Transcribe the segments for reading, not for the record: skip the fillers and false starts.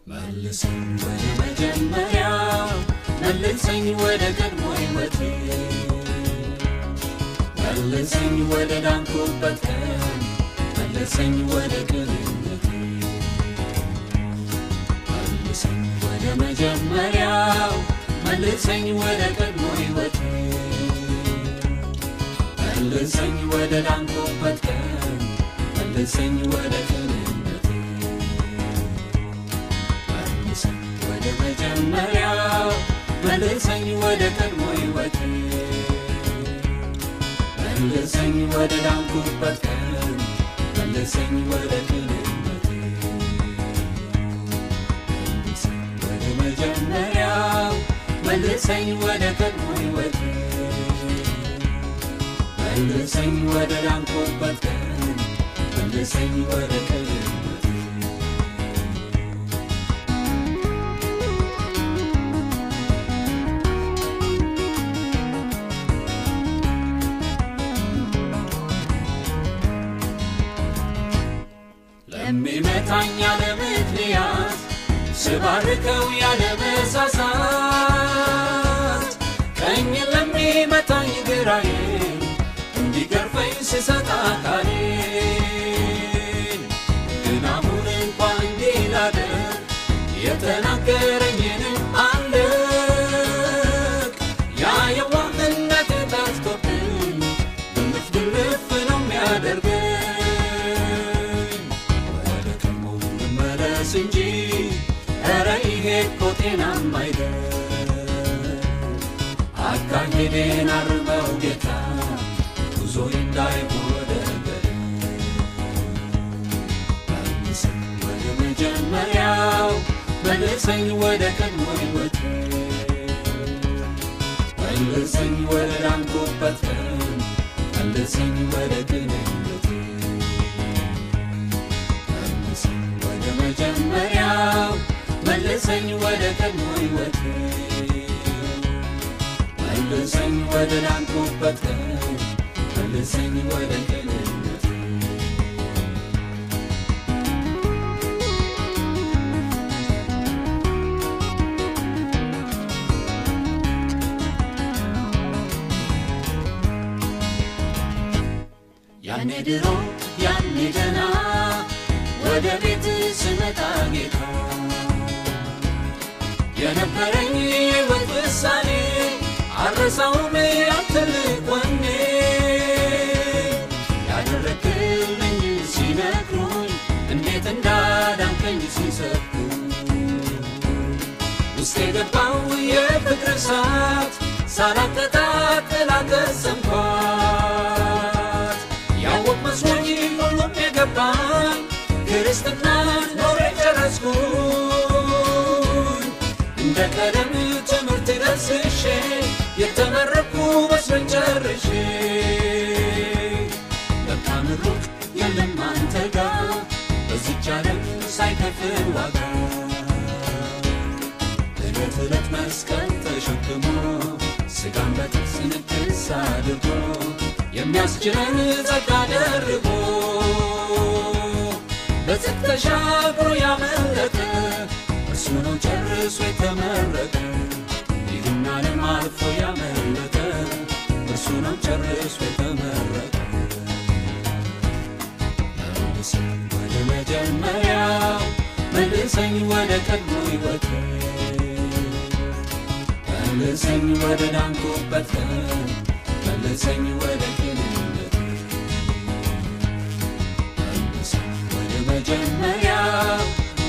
መልሰኝ ወደ መጀመሪያው መልሰኝ ወደ ቀድሞ ሕይወቴ መልሰኝ ወደ ዳንኩበት ቀን መልሰኝ ወደ ቅንነቴ መልሰኝ ወደ መጀመሪያው መልሰኝ ወደ ቀድሞ ሕይወቴ መልሰኝ ወደ ዳንኩበት ቀን መልሰኝ ወደ ቅንነቴ መልሰኝ ወደ መጀመሪያው መልሰኝ ወደ ቀድሞ ሕይወቴ መልሰኝ ወደ ዳንኩበት ቀን መልሰኝ ወደ ቅንነቴ መልሰኝ ወደ መጀመሪያው መልሰኝ ወደ ቀድሞ ሕይወቴ መልሰኝ ወደ ዳንኩበት ቀን መልሰኝ ወደ ቅንነቴ ለሚመታኝ ያለ ምክንያት ስባርከው ያለ መሳሳት ቀኝ ለሚመታኝ ግራዬን እንዲገርፈኝ ስሰጥ አካሌን ግን አሁን እንኳን እንዲህ ላደርግ የተናገረኝንም አልክ ያ የዋህነት ጠፍቶብኝ ድልፍ ነው የሚያደርገኝ እንጂ ኧረ ይሄ እኮ ጤናማ አይደል አካሄዴን አርመው ጌታ ጉዞዬ እንዳይጎደል መልሰኝ ወደ መጀመሪያው መልሰኝ ወደ ቀድሞ ሕይወቴ መልሰኝ ወደ ዳንኩበት ቀን መልሰኝ ወደ ቅንነቴ መጀመሪያው መልሰኝ ወደ ቀድሞ ሕይወቴ መልሰኝ ወደ ዳንኩበት ቀን መልሰኝ ወደ ቅንነቴ ያኔ ድሮ ያኔ ገና ወደ ቤት ስመጣ ጌታ የነበረኝ የሕይወት ውሳኔ አልረሳውም ያንተን ወኔ ያደረግልኝ ሲነግሩኝ እንዴት እንዳዳንከኝ ሲሰብኩኝ ውስጤ ገባው የፍቅር እሳት ሳላቀጣጥል አቀሰምኳት ያወቅ መስሎኝ ሁሉም የገባኝ ክርስትናን ኖሬ ጨረስኩኝ እንደ ቀደም ትምህርት ደርሼ የተመረኩ መስሎኝ ጨርሼ ለካ ምሩቅ የለም አንተ ጋር በዚች ዓለም ሳይከፍል ዋጋ ዕለት ዕለት መስቀል ተሸክሞ ሥጋን በጥብስ ንክስ አድርጎ የሚያስችለን ጸጋ ደርቦ በጽድቅ ተሻግሮ ያመለጠ እርሱ ነው ጨርሶ የተመረቀ ይህን ዓለም አልፎ ያመለጠ እርሱ ነው ጨርሶ የተመረቀ መልሰኝ ወደ መጀመሪያው መልሰኝ ወደ ቀድሞ ሕይወቴ መልሰኝ ወደ ዳንኩበት ቀን መልሰኝ ወደ ቅንነቴ መጀመሪያው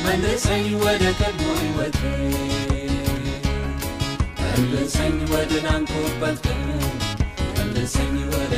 መልሰኝ ወደ ቀድሞ ሕይወቴ መልሰኝ ወደ ዳንኩበት ቀን መልሰኝ ወደ